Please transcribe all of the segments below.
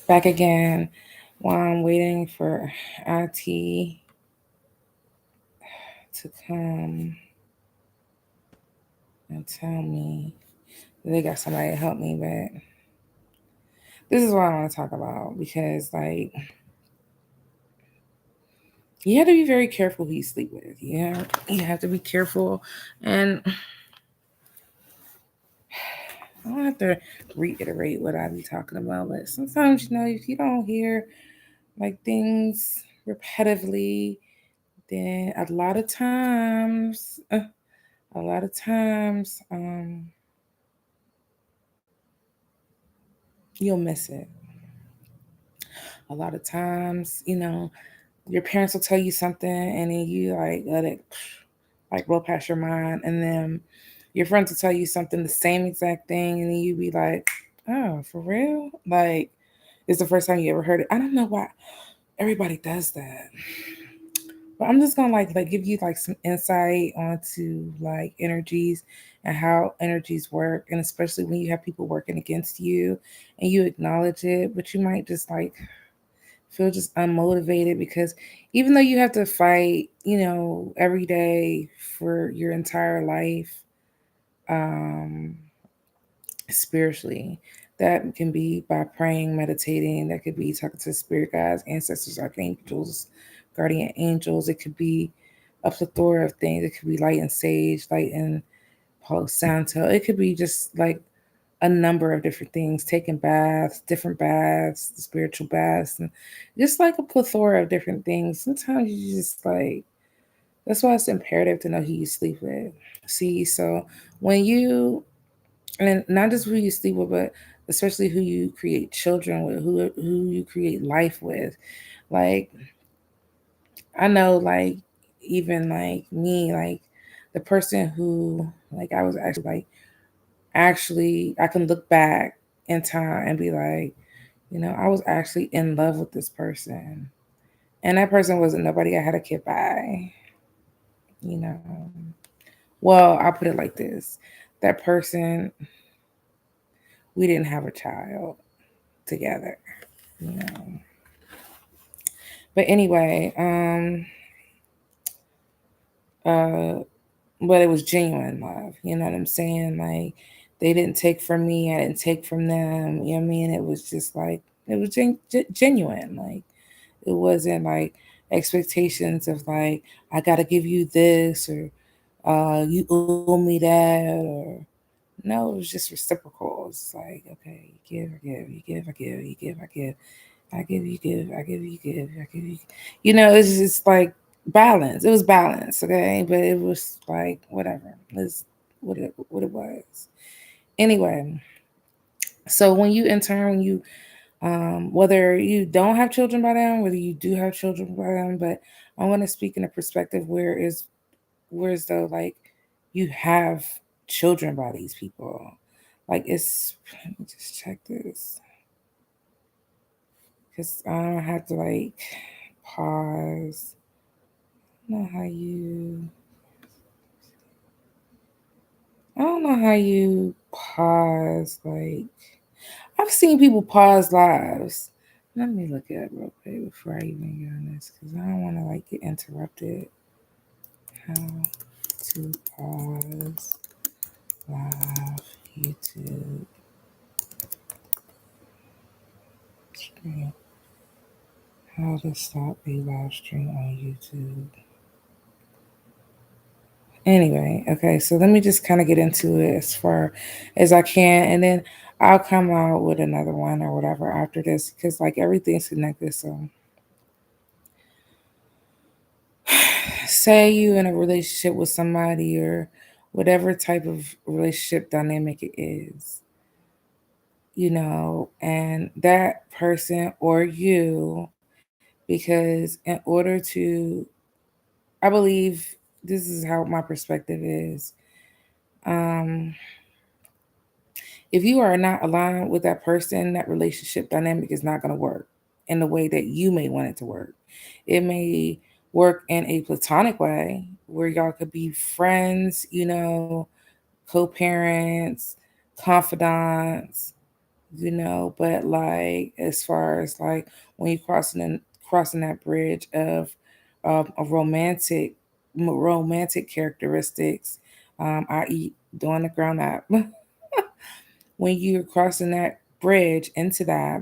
Back again while I'm waiting for IT to come and tell me they got somebody to help me. But this is what I want to talk about because, like, you have to be very careful who you sleep with. You have to be careful, and I don't have to reiterate what I be talking about. But sometimes, if you don't hear like things repetitively, then a lot of times, you'll miss it. A lot of times, your parents will tell you something and then you like let it like roll past your mind, and then your friends will tell you something the same exact thing and then you be like, oh, for real? Like, it's the first time you ever heard it. I don't know why everybody does that. But I'm just gonna like give you like some insight onto like energies and how energies work, and especially when you have people working against you and you acknowledge it, but you might just like feel just unmotivated because even though you have to fight, every day for your entire life, um, spiritually, that can be by praying, meditating, that could be talking to spirit guides, ancestors, archangels, guardian angels. It could be a plethora of things. It could be light and sage, light and Palo Santo. It could be just like a number of different things, taking baths, different baths, spiritual baths, and just like a plethora of different things. Sometimes you just like, that's why it's imperative to know who you sleep with. See, so when you, and not just who you sleep with, but especially who you create children with, who you create life with. Like, I know, like, even like me, like the person who, like, I was actually I can look back in time and be like, I was actually in love with this person. And that person wasn't nobody I had a kid by, you know. Well, I'll put it like this. That person, we didn't have a child together, you know. But anyway, uh but it was genuine love, you know what I'm saying? Like, they didn't take from me, I didn't take from them, you know what I mean? It was just like, it was genuine. Like, it wasn't like expectations of like, I gotta give you this, or you owe me that, or no, it was just reciprocal. It's like, okay, you give, I give, you give, I give, you give, I give, I give, you give, I give, you give, I give, you. It's just like balance. It was balance, okay, but it was like whatever. It's what it was. Anyway, so when you whether you don't have children by them, whether you do have children by them, but I want to speak in a perspective whereas though like you have children by these people. Like, it's, let me just check this because I don't have to like pause. I don't know how you pause. Like, I've seen people pause lives. Let me look at it real quick before I even get on this because I don't want to like get interrupted. How to pause live YouTube stream. How to stop a live stream on YouTube. Anyway, okay, so let me just kind of get into it as far as I can, and then I'll come out with another one or whatever after this because like everything's connected. So, say you in a relationship with somebody or whatever type of relationship dynamic it is, and that person or you, because in order to, I believe this is how my perspective is. Um, if you are not aligned with that person, that relationship dynamic is not going to work in the way that you may want it to work. It may work in a platonic way where y'all could be friends, co parents, confidants, But like as far as like when you crossing that bridge of a romantic characteristics, i.e. doing the ground up. When you're crossing that bridge into that,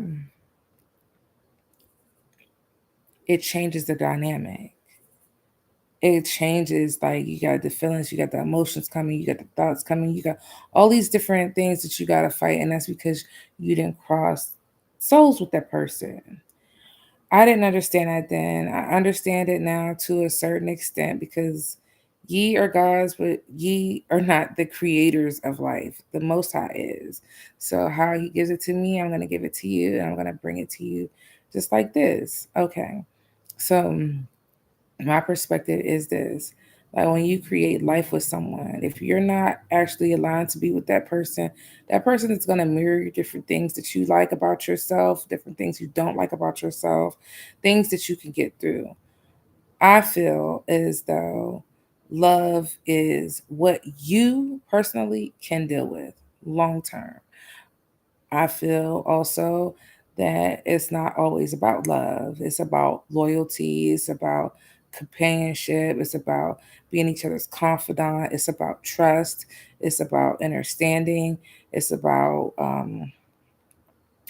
it changes the dynamic. It changes, like you got the feelings, you got the emotions coming, you got the thoughts coming, you got all these different things that you got to fight, and that's because you didn't cross souls with that person. I didn't understand that then. I understand it now to a certain extent because ye are gods, but ye are not the creators of life. The Most High is. So how He gives it to me, I'm gonna give it to you, and I'm gonna bring it to you, just like this. Okay. So my perspective is this: like when you create life with someone, if you're not actually aligned to be with that person is going to mirror you different things that you like about yourself, different things you don't like about yourself, things that you can get through. I feel as though love is what you personally can deal with long term. I feel also that it's not always about love. It's about loyalty. It's about companionship. It's about being each other's confidant. It's about trust. It's about understanding. It's about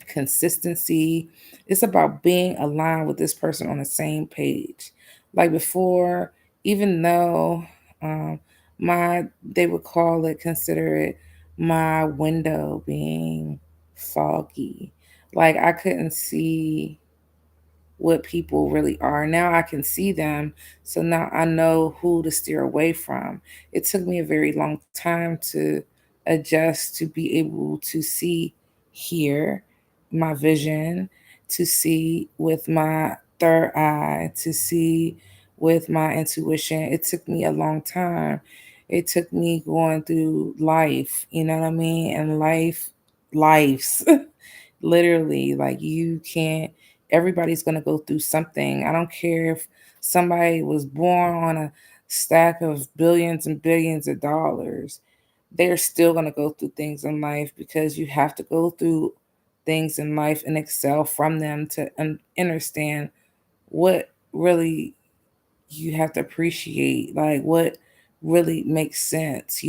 consistency. It's about being aligned with this person on the same page. Like before, even though um, my they would call it, consider it my window being foggy. Like I couldn't see what people really are. Now I can see them, so now I know who to steer away from. It took me a very long time to adjust to be able to see, hear my vision, to see with my third eye, to see with my intuition. It took me a long time. It took me going through life, you know what I mean? And lives. Literally, like you can't, everybody's going to go through something. I don't care if somebody was born on a stack of billions and billions of dollars. They're still going to go through things in life because you have to go through things in life and excel from them to understand what really you have to appreciate, like what really makes sense.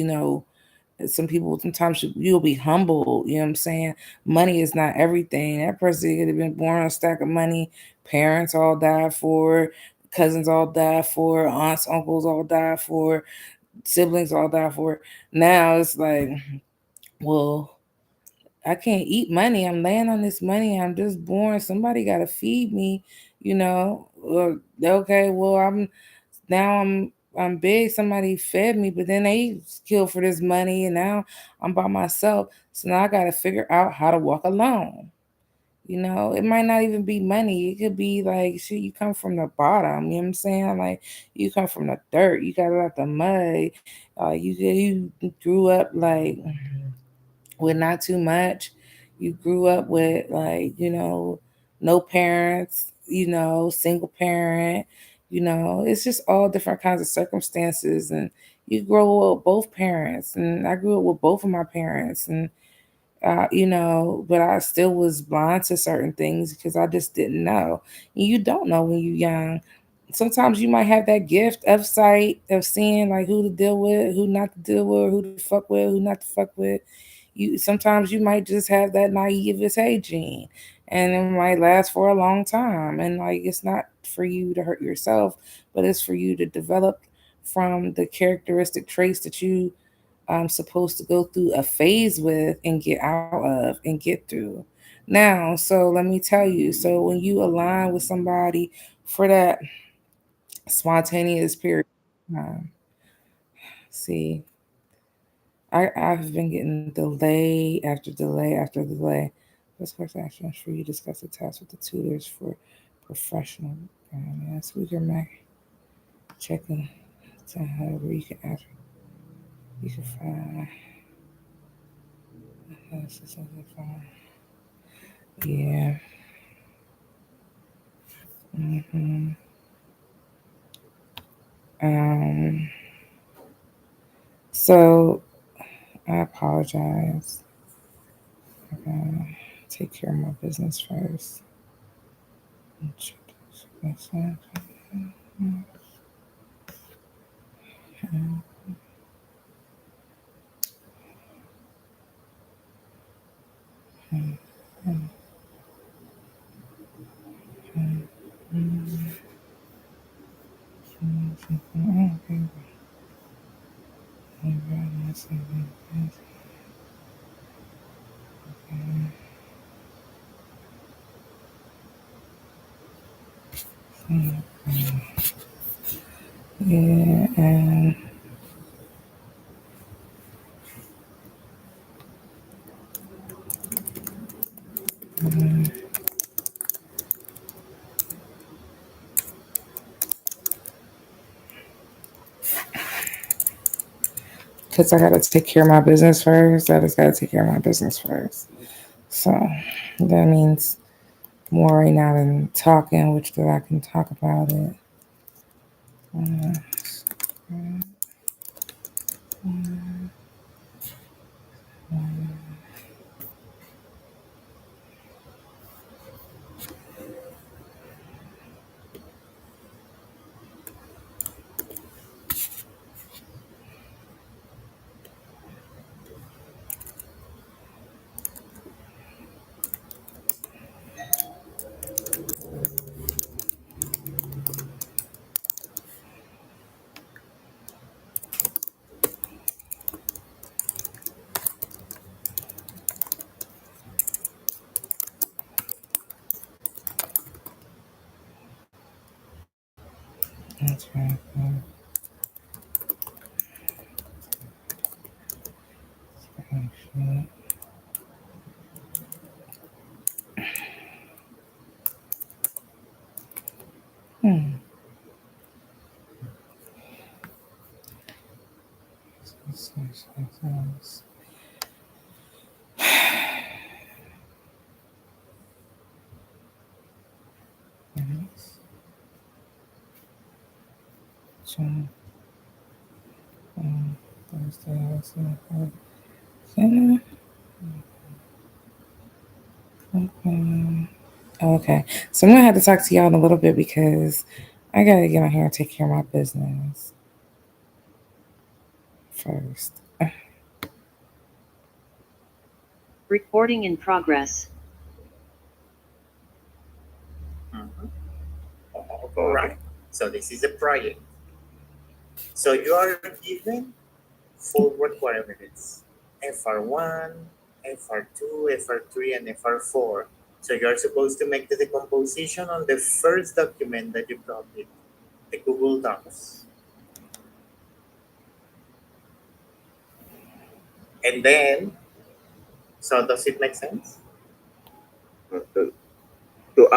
Some people, sometimes you'll be humble, you know what I'm saying? Money is not everything. That person could have been born on a stack of money, parents all died for, cousins all died for, aunts, uncles all died for, siblings all died for. Now it's like, well, I can't eat money. I'm laying on this money. I'm just born. Somebody got to feed me, you know. Okay, well, I'm big. Somebody fed me, but then they killed for this money, and now I'm by myself. So now I got to figure out how to walk alone. It might not even be money. It could be like, shit, you come from the bottom. You know what I'm saying? Like, you come from the dirt. You got out the mud. You grew up like with not too much. You grew up with like, no parents, single parent, it's just all different kinds of circumstances. And you grow up with both parents. And I grew up with both of my parents. And, but I still was blind to certain things because I just didn't know. And you don't know when you're young. Sometimes you might have that gift of sight, of seeing like who to deal with, who not to deal with, who to fuck with, who not to fuck with. You sometimes you might just have that naivete gene, and it might last for a long time. And like it's not for you to hurt yourself, but it's for you to develop from the characteristic traits that you supposed to go through a phase with and get out of and get through. Now, so let me tell you. So when you align with somebody for that spontaneous period of time, see, I've been getting delay after delay after delay. This course action for you discuss the task with the tutors for professional. Speaker Mac checking to however you can ask. You can find. Yeah. hmm Um. So I apologize. Okay. take care of my business first. Yeah, and because I gotta take care of my business first, I just gotta take care of my business first. So that means more right now than talking, which that I can talk about it. Uh, that's right. Hmm. Okay, so I'm gonna have to talk to y'all in a little bit because I gotta get on here and take care of my business first. Recording in progress. Mhm. All right. So this is a project. So you are given four requirements: FR1, FR2, FR3, and FR4. So you are supposed to make the decomposition on the first document that you copied, the Google Docs. And then, so does it make sense?